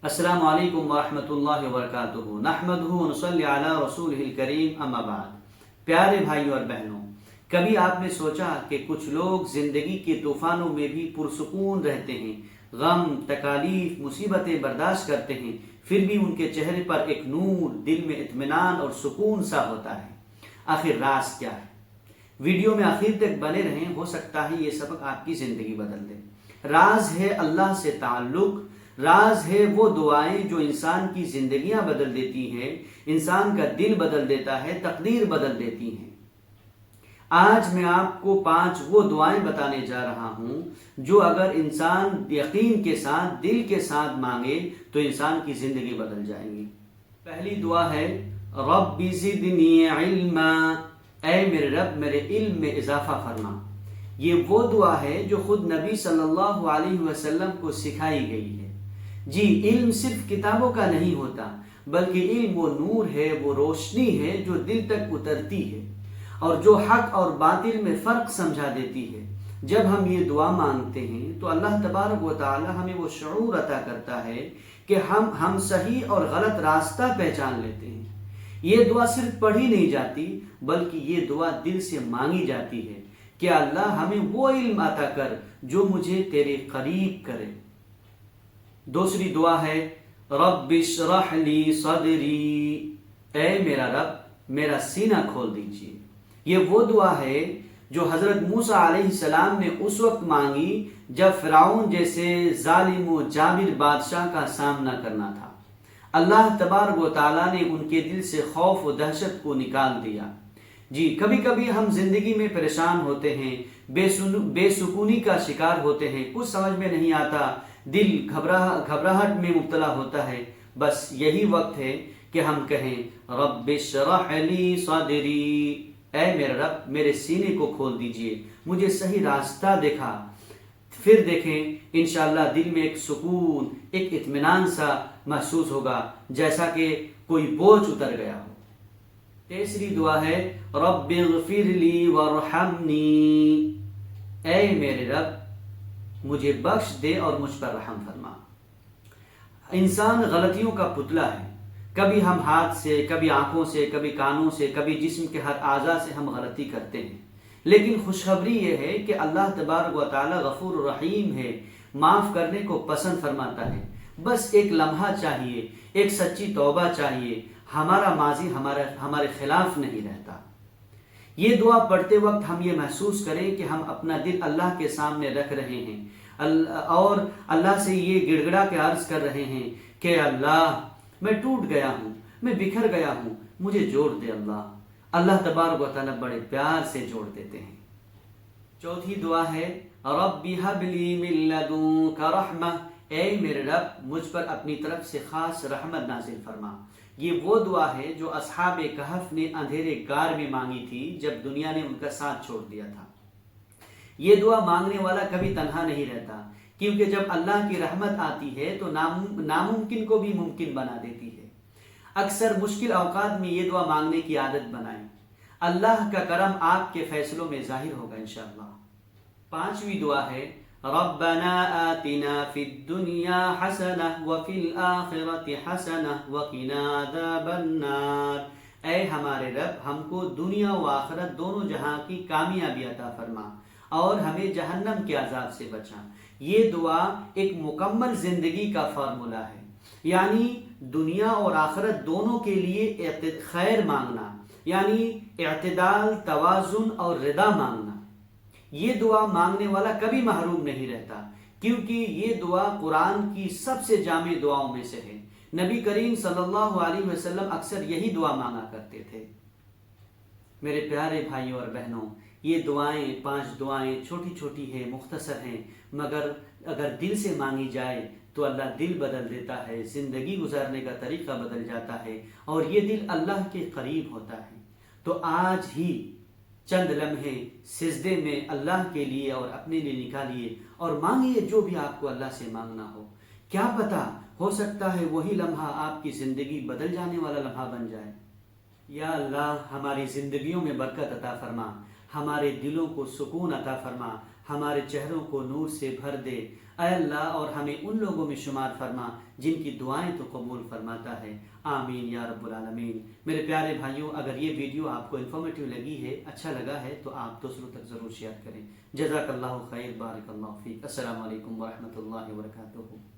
السلام علیکم ورحمۃ اللہ وبرکاتہ نحمدہ ونصلی علی رسولہ الکریم اما بعد۔ پیارے بھائیوں اور بہنوں، کبھی آپ نے سوچا کہ کچھ لوگ زندگی کے طوفانوں میں بھی پرسکون رہتے ہیں، غم، تکالیف، مصیبتیں برداشت کرتے ہیں، پھر بھی ان کے چہرے پر ایک نور، دل میں اطمینان اور سکون سا ہوتا ہے۔ آخر راز کیا ہے؟ ویڈیو میں آخر تک بنے رہیں، ہو سکتا ہے یہ سبق آپ کی زندگی بدل دے۔ راز ہے اللہ سے تعلق، راز ہے وہ دعائیں جو انسان کی زندگیاں بدل دیتی ہیں، انسان کا دل بدل دیتا ہے، تقدیر بدل دیتی ہیں۔ آج میں آپ کو 5 وہ دعائیں بتانے جا رہا ہوں جو اگر انسان یقین کے ساتھ، دل کے ساتھ مانگے تو انسان کی زندگی بدل جائے گی۔ پہلی دعا ہے رب زدنی علما، اے میرے رب میرے علم میں اضافہ فرما۔ یہ وہ دعا ہے جو خود نبی صلی اللہ علیہ وسلم کو سکھائی گئی ہے۔ جی، علم صرف کتابوں کا نہیں ہوتا، بلکہ علم وہ نور ہے، وہ روشنی ہے جو دل تک اترتی ہے اور جو حق اور باطل میں فرق سمجھا دیتی ہے۔ جب ہم یہ دعا مانگتے ہیں تو اللہ تبارک و تعالی ہمیں وہ شعور عطا کرتا ہے کہ ہم صحیح اور غلط راستہ پہچان لیتے ہیں۔ یہ دعا صرف پڑھی نہیں جاتی، بلکہ یہ دعا دل سے مانگی جاتی ہے کہ اللہ ہمیں وہ علم عطا کر جو مجھے تیرے قریب کرے۔ دوسری دعا ہے رب اشرح لی صدری، اے میرا رب میرا سینہ کھول دیجیے۔ یہ وہ دعا ہے جو حضرت موسیٰ علیہ السلام نے اس وقت مانگی جب فرعون جیسے ظالم و جابر بادشاہ کا سامنا کرنا تھا۔ اللہ تبارک و تعالیٰ نے ان کے دل سے خوف و دہشت کو نکال دیا۔ جی، کبھی کبھی ہم زندگی میں پریشان ہوتے ہیں، بے سکونی کا شکار ہوتے ہیں، کچھ سمجھ میں نہیں آتا، دل گھبراہٹ میں مبتلا ہوتا ہے۔ بس یہی وقت ہے کہ ہم کہیں رب اشرح لی صدری، اے میرے رب میرے سینے کو کھول دیجئے، مجھے صحیح راستہ دکھا۔ پھر دیکھیں انشاءاللہ دل میں ایک سکون، ایک اطمینان سا محسوس ہوگا، جیسا کہ کوئی بوجھ اتر گیا ہو۔ تیسری دعا ہے رب اغفر لی وارحمنی، اے میرے رب مجھے بخش دے اور مجھ پر رحم فرما۔ انسان غلطیوں کا پتلا ہے، کبھی ہم ہاتھ سے، کبھی آنکھوں سے، کبھی کانوں سے، کبھی جسم کے ہر اعضاء سے ہم غلطی کرتے ہیں، لیکن خوشخبری یہ ہے کہ اللہ تبارک و تعالی غفور رحیم ہے، معاف کرنے کو پسند فرماتا ہے۔ بس ایک لمحہ چاہیے، ایک سچی توبہ چاہیے، ہمارا ماضی ہمارے خلاف نہیں رہتا۔ یہ دعا پڑھتے وقت ہم یہ محسوس کریں کہ ہم اپنا دل اللہ کے سامنے رکھ رہے ہیں اور اللہ سے یہ گڑ گڑا کے عرض کر رہے ہیں کہ اللہ میں ٹوٹ گیا ہوں، میں بکھر گیا ہوں، مجھے جوڑ دے اللہ۔ اللہ تبارک و تعالیٰ بڑے پیار سے جوڑ دیتے ہیں۔ چوتھی دعا ہے رب ہب لی من لدنک رحمہ، اے میرے رب مجھ پر اپنی طرف سے خاص رحمت نازل فرما۔ یہ وہ دعا ہے جو اصحاب کہف نے اندھیرے غار میں مانگی تھی جب دنیا نے ان کا ساتھ چھوڑ دیا تھا۔ یہ دعا مانگنے والا کبھی تنہا نہیں رہتا، کیونکہ جب اللہ کی رحمت آتی ہے تو ناممکن کو بھی ممکن بنا دیتی ہے۔ اکثر مشکل اوقات میں یہ دعا مانگنے کی عادت بنائیں، اللہ کا کرم آپ کے فیصلوں میں ظاہر ہوگا انشاءاللہ۔ پانچویں دعا ہے ربنا آتنا فی الدنیا حسنہ وفی الآخرۃ حسنہ وقنا عذاب النار، اے ہمارے رب ہم کو دنیا و آخرت دونوں جہاں کی کامیابی عطا فرما اور ہمیں جہنم کے عذاب سے بچا۔ یہ دعا ایک مکمل زندگی کا فارمولہ ہے، یعنی دنیا اور آخرت دونوں کے لیے خیر مانگنا، یعنی اعتدال، توازن اور رضا مانگنا۔ یہ دعا مانگنے والا کبھی محروم نہیں رہتا، کیونکہ یہ دعا قرآن کی سب سے جامع دعاؤں میں سے ہے۔ نبی کریم صلی اللہ علیہ وسلم اکثر یہی دعا مانگا کرتے تھے۔ میرے پیارے بھائیوں اور بہنوں، یہ دعائیں 5 دعائیں چھوٹی چھوٹی ہیں، مختصر ہیں، مگر اگر دل سے مانگی جائے تو اللہ دل بدل دیتا ہے، زندگی گزارنے کا طریقہ بدل جاتا ہے اور یہ دل اللہ کے قریب ہوتا ہے۔ تو آج ہی چند لمحے سجدے میں اللہ کے لیے اور اپنے لیے نکالیے اور مانگیے جو بھی آپ کو اللہ سے مانگنا ہو۔ کیا پتہ، ہو سکتا ہے وہی لمحہ آپ کی زندگی بدل جانے والا لمحہ بن جائے۔ یا اللہ ہماری زندگیوں میں برکت عطا فرما، ہمارے دلوں کو سکون عطا فرما، ہمارے چہروں کو نور سے بھر دے اے اللہ، اور ہمیں ان لوگوں میں شمار فرما جن کی دعائیں تو قبول فرماتا ہے، آمین یا رب العالمین۔ میرے پیارے بھائیوں، اگر یہ ویڈیو آپ کو انفارمیٹیو لگی ہے، اچھا لگا ہے، تو آپ دوسروں تک ضرور شیئر کریں۔ جزاک اللہ خیر، بارک اللہ فیک۔ السلام علیکم ورحمۃ اللہ وبرکاتہ۔